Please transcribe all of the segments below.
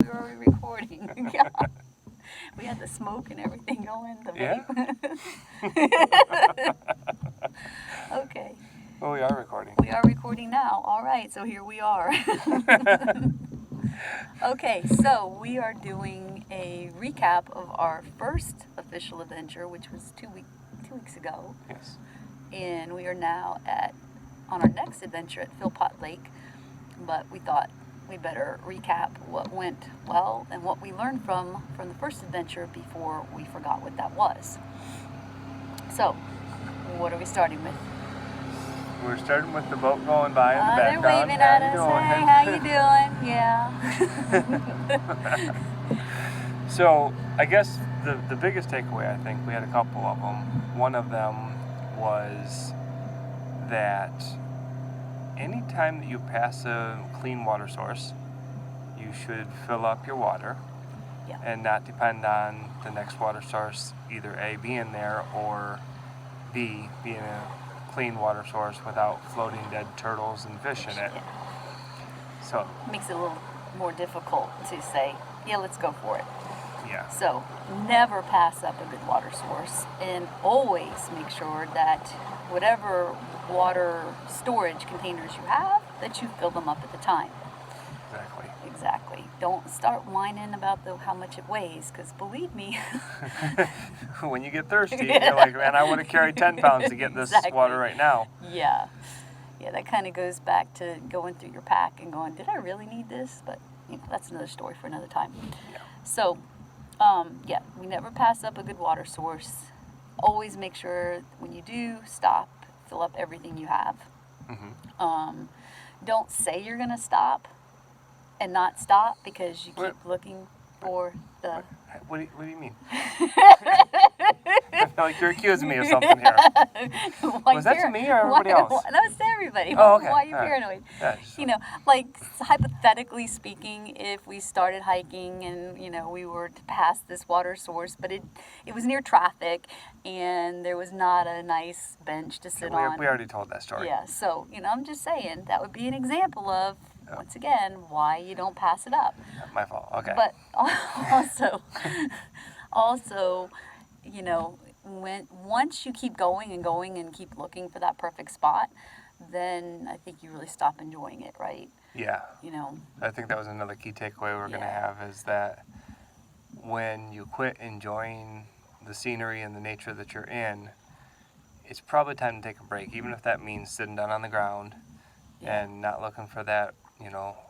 We were already recording. Yeah. We had the smoke and everything going. The vape. Okay. Well, we are recording. We are recording now. All right, so here we are. Okay, so we are doing a recap of our first official adventure, which was two weeks ago. Yes. And we are now on our next adventure at Philpott Lake. But we thought we better recap what went well and what we learned from the first adventure before we forgot what that was. So, what are we starting with? We're starting with the boat going by in the background. They're waving at us. Hey, how you doing? Yeah. So, I guess the biggest takeaway, I think, we had a couple of them. One of them was that anytime that you pass a clean water source, you should fill up your water. Yeah. And not depend on the next water source, either A, being there, or B, being a clean water source without floating dead turtles and fish in it. Yeah. So Makes it a little more difficult to say, yeah, let's go for it. yeah. So never pass up a good water source, and always make sure that whatever water storage containers you have, that you fill them up at the time. Exactly. Don't start whining about how much it weighs, because believe me. When you get thirsty, you're like, man, I would have carried 10 pounds to get this water right now. Yeah. Yeah, that kind of goes back to going through your pack and going, did I really need this? But, that's another story for another time. Yeah. So, we never pass up a good water source. Always make sure when you do stop, fill up everything you have. Mm-hmm. Don't say you're going to stop and not stop because you keep looking for the... What do you mean? I feel like you're accusing me of something here. Was that to me or everybody else? That was to everybody. Oh, okay. Why are you paranoid? Yeah, like hypothetically speaking, if we started hiking and, we were to pass this water source, but it was near traffic and there was not a nice bench to sit on. We already told that story. Yeah, so, I'm just saying that would be an example of, once again, why you don't pass it up. My fault. Okay. But also, once you keep going and keep looking for that perfect spot, then I think you really stop enjoying it, right? Yeah. I think that was another key takeaway we're going to have, is that when you quit enjoying the scenery and the nature that you're in, it's probably time to take a break, even if that means sitting down on the ground and not looking for that,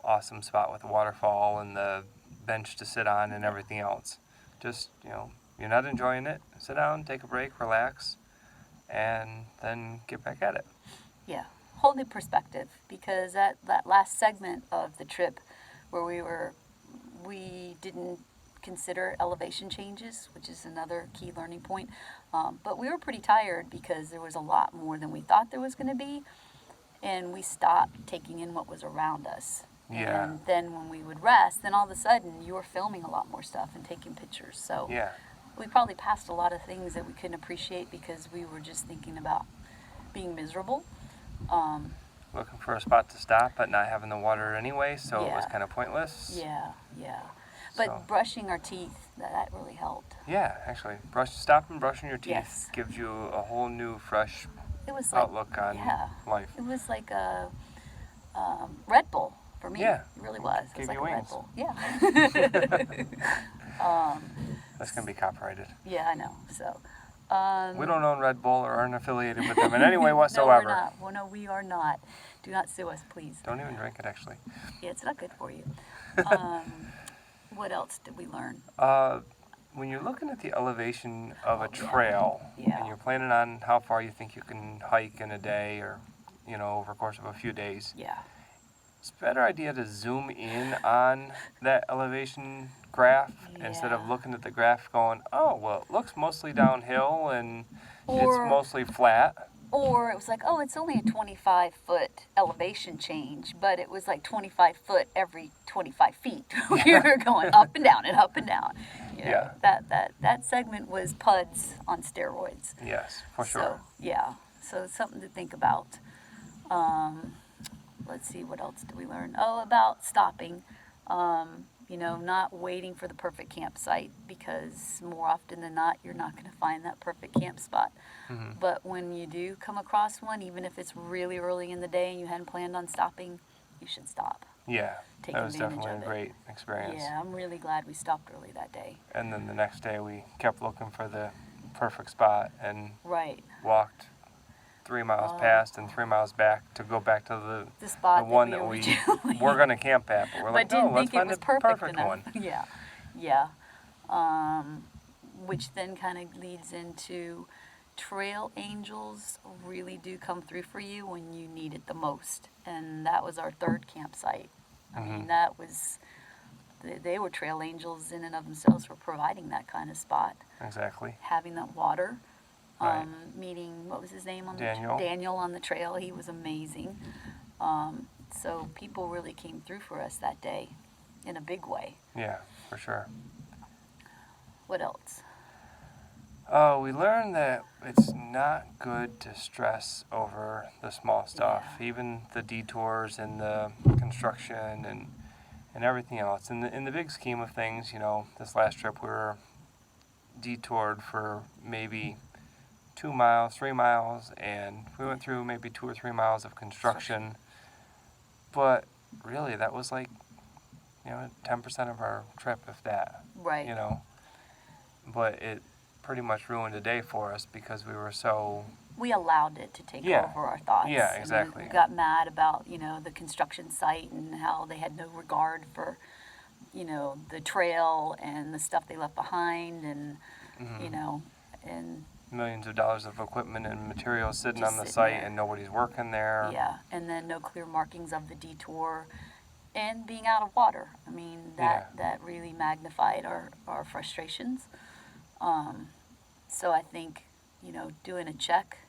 awesome spot with the waterfall and the bench to sit on and everything else. Just, you're not enjoying it, sit down, take a break, relax, and then get back at it. Yeah, whole new perspective, because that last segment of the trip where we didn't consider elevation changes, which is another key learning point, but we were pretty tired because there was a lot more than we thought there was going to be. And we stopped taking in what was around us. Yeah. And then when we would rest, then all of a sudden you were filming a lot more stuff and taking pictures. So we probably passed a lot of things that we couldn't appreciate because we were just thinking about being miserable. Looking for a spot to stop, but not having the water anyway, so it was kind of pointless. Yeah. But brushing our teeth, that really helped. Yeah, actually. Stopping brushing your teeth gives you a whole new, fresh outlook on life. It was like a Red Bull for me. Yeah. It really was. Gave It was like you a Red wings. Bull. Yeah. That's going to be copyrighted. Yeah, I know. So. We don't own Red Bull or aren't affiliated with them in any way whatsoever. No, we're not. Well, no, we are not. Do not sue us, please. Don't even drink it, actually. Yeah, it's not good for you. What else did we learn? When you're looking at the elevation of a trail and you're planning on how far you think you can hike in a day or, over the course of a few days, it's a better idea to zoom in on that elevation graph instead of looking at the graph going, oh, well, it looks mostly downhill and it's mostly flat. Or it was like, oh, it's only a 25-foot elevation change, but it was like 25 foot every 25 feet. We were going up and down and up and down. That segment was PUDs on steroids. Yes, for sure. So it's something to think about. Let's see, what else did we learn? Oh, about stopping. You know, not waiting for the perfect campsite, because more often than not, you're not going to find that perfect camp spot. Mm-hmm. But when you do come across one, even if it's really early in the day and you hadn't planned on stopping, you should stop. Yeah, Take that was advantage definitely of a it. great experience. Yeah, I'm really glad we stopped early that day. And then the next day we kept looking for the perfect spot and Right. walked 3 miles past and 3 miles back to go back to The spot the one that that we we were doing. were going to camp at, but we're like, But no, didn't let's think it find was the perfect enough. one. Yeah, yeah. Which then kind of leads into trail angels really do come through for you when you need it the most. And that was our third campsite. I mean, that was, they were trail angels in and of themselves for providing that kind of spot. Exactly. Having that water. Right. Meeting, what was his name on Daniel. Daniel on the trail. He was amazing. So people really came through for us that day in a big way. Yeah, for sure. What else? We learned that it's not good to stress over the small stuff, even the detours and the construction and everything else. In the big scheme of things, you know, this last trip we were detoured for maybe 2 miles, 3 miles, and we went through maybe 2 or 3 miles of construction. But really, that was like, you know, 10% of our trip, if that. Right. You know, but it pretty much ruined a day for us because we were so. We allowed it to take Yeah. over our thoughts. Yeah, I mean, exactly. we got mad about, you know, the construction site and how they had no regard for, you know, the trail and the stuff they left behind, and you know, and Millions of dollars of equipment and materials sitting Just on the sitting site there. and nobody's working there. yeah, and then no clear markings of the detour, and being out of water. I mean, that really magnified our frustrations. So I think, you know, doing a check,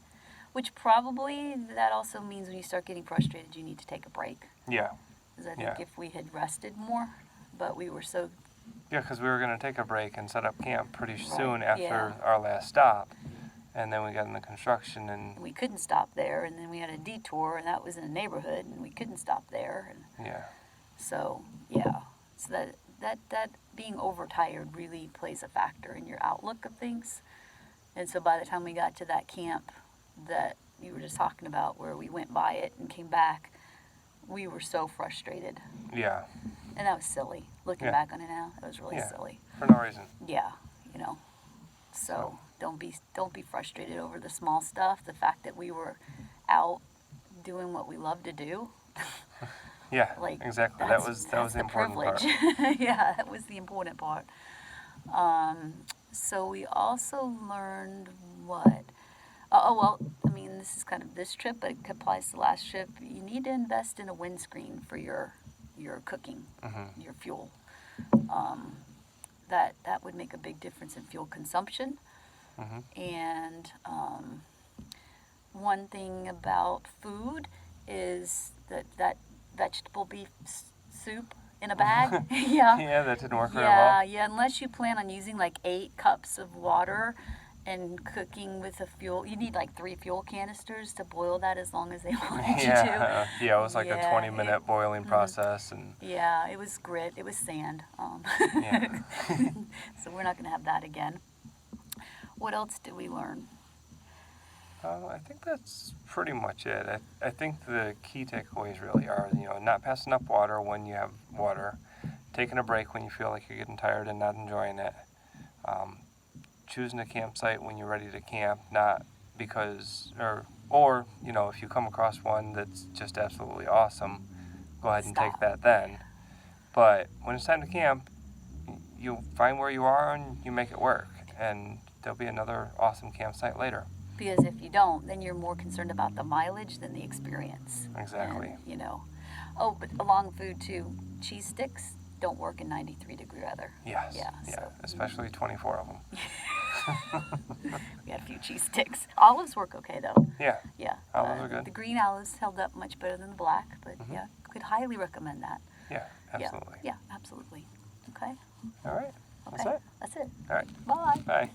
which probably that also means when you start getting frustrated, you need to take a break. Yeah. Because I think if we had rested more, but we were so. Yeah, because we were going to take a break and set up camp pretty soon Right, after yeah. our last stop. And then we got into construction and, We couldn't stop there, and then we had a detour, and that was in a neighborhood, and we couldn't stop there, and yeah. so that being overtired really plays a factor in your outlook of things. And so by the time we got to that camp that you were just talking about, where we went by it and came back, we were so frustrated, Yeah. and that was silly. Looking Yeah. back on it now, it was really Yeah. silly. For no reason. Yeah, you know. So don't be frustrated over the small stuff. The fact that we were out doing what we love to do. Yeah, Like, exactly. That was the important privilege. part. Yeah, that was the important part. So we also learned what? Well, I mean, this is kind of this trip, but it applies to the last trip. You need to invest in a windscreen for your cooking, your fuel. That would make a big difference in fuel consumption. And one thing about food is that vegetable beef soup in a bag. Yeah. Yeah, that didn't work very well. Yeah, unless you plan on using like 8 cups of water and cooking with a fuel. You need like 3 fuel canisters to boil that as long as they wanted you to. Yeah, it was like a Yeah, 20-minute boiling process. And Yeah, it was grit. It was sand. yeah. So we're not going to have that again. What else did we learn? I think that's pretty much it. I think the key takeaways really are, you know, not passing up water when you have water, taking a break when you feel like you're getting tired and not enjoying it, choosing a campsite when you're ready to camp, not because, or you know, if you come across one that's just absolutely awesome, go ahead and take Stop. that then. But when it's time to camp, you find where you are and you make it work, and there'll be another awesome campsite later. Because if you don't, then you're more concerned about the mileage than the experience. Exactly. And, you know. Oh, but along food too, cheese sticks don't work in 93-degree weather. Yes. Yeah, Yeah. so- Especially 24 of them. We had a few cheese sticks. Olives work okay though. Yeah. Yeah. Olives are good. The green olives held up much better than the black, but yeah, could highly recommend that. Yeah. Absolutely. Yeah, absolutely. Okay. All right. That's Okay. it. That's it. All right. Bye. Bye.